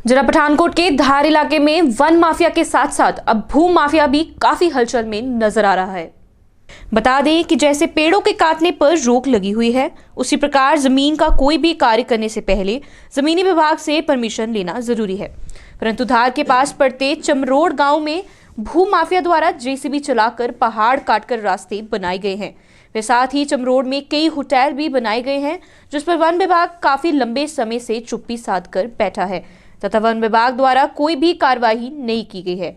जिला पठानकोट के धार इलाके में वन माफिया के साथ साथ अब भू माफिया भी काफी हलचल में नजर आ रहा है। बता दें कि जैसे पेड़ों के काटने पर रोक लगी हुई है, उसी प्रकार जमीन का कोई भी कार्य करने से पहले जमीनी विभाग से परमिशन लेना जरूरी है। परंतु धार के पास पड़ते चमरोड गांव में भू माफिया द्वारा जेसीबी चलाकर पहाड़ काटकर रास्ते बनाए गए हैं। वे साथ ही चमरोड में कई होटल भी बनाए गए हैं, जिस पर वन विभाग काफी लंबे समय से चुप्पी साध कर बैठा है तथा वन विभाग द्वारा कोई भी कार्रवाई नहीं की गई है।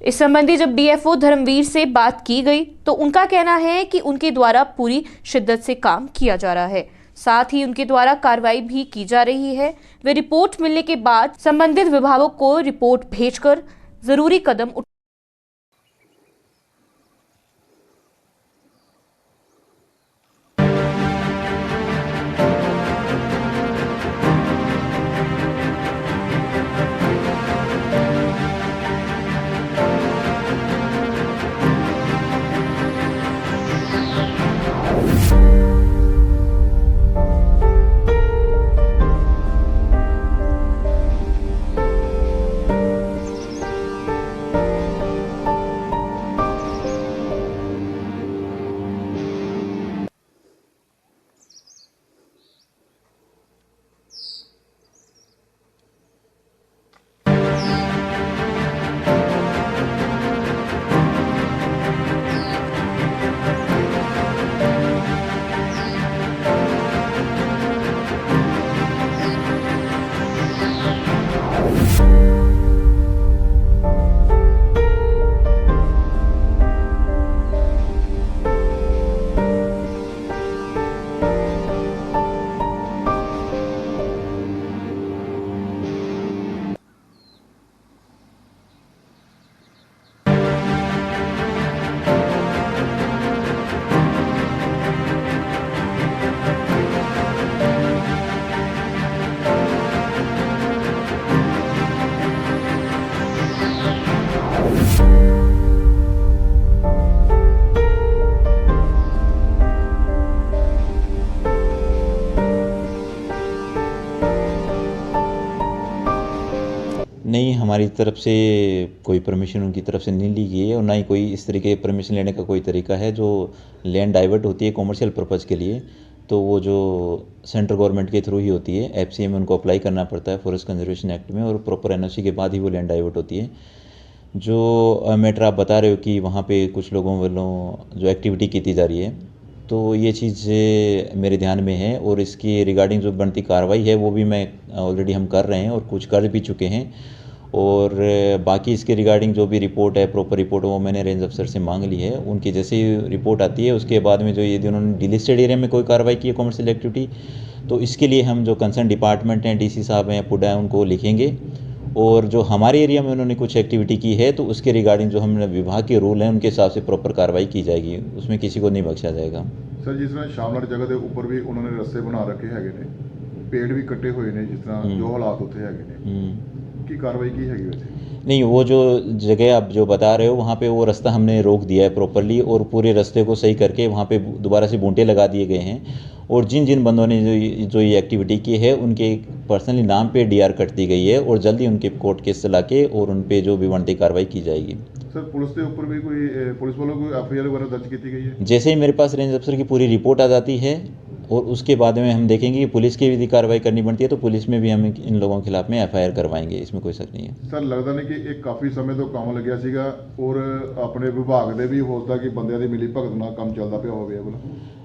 इस संबंधी जब डीएफओ धर्मवीर से बात की गई तो उनका कहना है कि उनके द्वारा पूरी शिद्दत से काम किया जा रहा है, साथ ही उनके द्वारा कार्रवाई भी की जा रही है। वे रिपोर्ट मिलने के बाद संबंधित विभागों को रिपोर्ट भेजकर जरूरी कदम नहीं, हमारी तरफ से कोई परमिशन उनकी तरफ से नहीं ली गई है और ना ही कोई इस तरीके परमिशन लेने का कोई तरीका है। जो लैंड डाइवर्ट होती है कॉमर्शियल पर्पज़ के लिए, तो वो जो सेंट्रल गवर्नमेंट के थ्रू ही होती है। एफसीए में उनको अप्लाई करना पड़ता है फॉरेस्ट कंजर्वेशन एक्ट में, और प्रॉपर एनओसी के बाद ही वो लैंड डाइवर्ट होती है। जो मैटर आप बता रहे हो कि वहाँ पे कुछ लोगों वालों जो एक्टिविटी की जा रही है, तो ये चीज़ मेरे ध्यान में है और इसकी रिगार्डिंग जो बनती कार्रवाई है वो भी मैं ऑलरेडी हम कर रहे हैं और कुछ कर भी चुके हैं। और बाकी इसके रिगार्डिंग जो भी रिपोर्ट है, प्रॉपर रिपोर्ट, वो मैंने रेंज अफसर से मांग ली है। उनकी जैसे ही रिपोर्ट आती है उसके बाद में जो यदि उन्होंने डिलिस्टेड एरिया में कोई कार्रवाई की है कमर्शियल एक्टिविटी, तो इसके लिए हम जो कंसर्न डिपार्टमेंट हैं, डीसी साहब हैं, पुडा हैं, उनको लिखेंगे। और जो हमारे एरिया में उन्होंने कुछ एक्टिविटी की है तो उसके रिगार्डिंग जो हमने विभाग के रूल हैं उनके हिसाब से प्रॉपर कार्रवाई की जाएगी, उसमें किसी को नहीं बख्शा जाएगा। सर, जिस तरह शामलाट जगह के ऊपर भी उन्होंने रस्ते बना रखे हैगे ने, पेड़ भी कटे हुए ने, जिस तरह जो हालात होते हैगे ने, की कार्रवाई की हैगी वैसे? नहीं, वो जो जगह आप जो बता रहे हो वहाँ पे वो रास्ता हमने रोक दिया है प्रॉपरली, और पूरे रास्ते को सही करके वहाँ पे दोबारा से बूंटे लगा दिए गए हैं। और जिन जिन बंदों ने जो ये एक्टिविटी की है उनके पर्सनली नाम पे डीआर कट दी गई है और जल्दी उनके कोर्ट केस चला के और उन पे जो भी बनती कार्रवाई की जाएगी। सर, पुलिस के ऊपर भी कोई पुलिस वालों को एफआईआर वगैरह दर्ज की गई है? जैसे ही मेरे पास रेंज अफसर की पूरी रिपोर्ट आ जाती है और उसके बाद में हम देखेंगे कि पुलिस की भी कार्रवाई करनी बनती है तो पुलिस में भी हम इन लोगों के खिलाफ में एफआईआर करवाएंगे, इसमें कोई शक नहीं है। सर, लगता नहीं कि एक काफ़ी समय तो काम लग्या सीगा और अपने विभाग दे भी होता कि बंदियां दी मिली भगत नाल काम चलता पिया होवे बोला?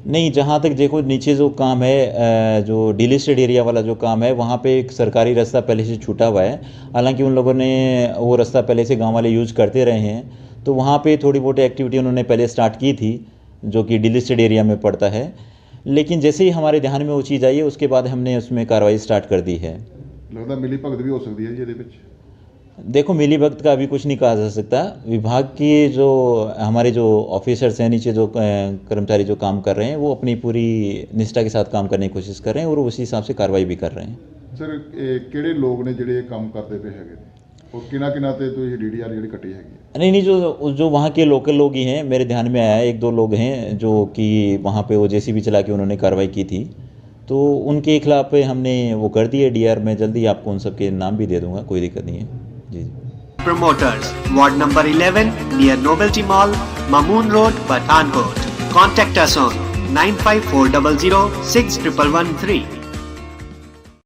नहीं, जहाँ तक देखो नीचे जो काम है, जो डिलिस्टेड एरिया वाला जो काम है, वहाँ पे एक सरकारी रास्ता पहले से छूटा हुआ है। हालांकि उन लोगों ने वो रास्ता पहले से गांव वाले यूज़ करते रहे हैं, तो वहाँ पे थोड़ी बहुत एक्टिविटी उन्होंने पहले स्टार्ट की थी जो कि डिलिस्टेड एरिया में पड़ता है। लेकिन जैसे ही हमारे ध्यान में वो चीज़ आई है उसके बाद हमने उसमें कार्रवाई स्टार्ट कर दी है। लगता मिली भगत भी हो सकती है जी? देखो, मिली भगत का अभी कुछ नहीं कहा जा सकता। विभाग की जो हमारे जो ऑफिसर्स हैं, नीचे जो कर्मचारी जो काम कर रहे हैं, वो अपनी पूरी निष्ठा के साथ काम करने की कोशिश कर रहे हैं और उसी हिसाब से कार्रवाई भी कर रहे हैं। सर, किहड़े लोग ने जिहड़े काम करते पे हैगे ने और किना ते तो ये डीडीआर जिहड़ी कटी हैगी? नहीं, जो वहाँ के लोकल लोग ही हैं, मेरे ध्यान में आया है 1-2 लोग हैं जो कि वहाँ पे वो जेसीबी चला के उन्होंने कार्रवाई की थी, तो उनके खिलाफ पे हमने वो कर दिए डीआर। मैं जल्दी आपको उन सब के नाम भी दे दूंगा, कोई दिक्कत नहीं है। जी जी। Promoters, Ward number 11, near Novelty Mall, Mamoon Road, Pathankot. Contact us on 95400 6113.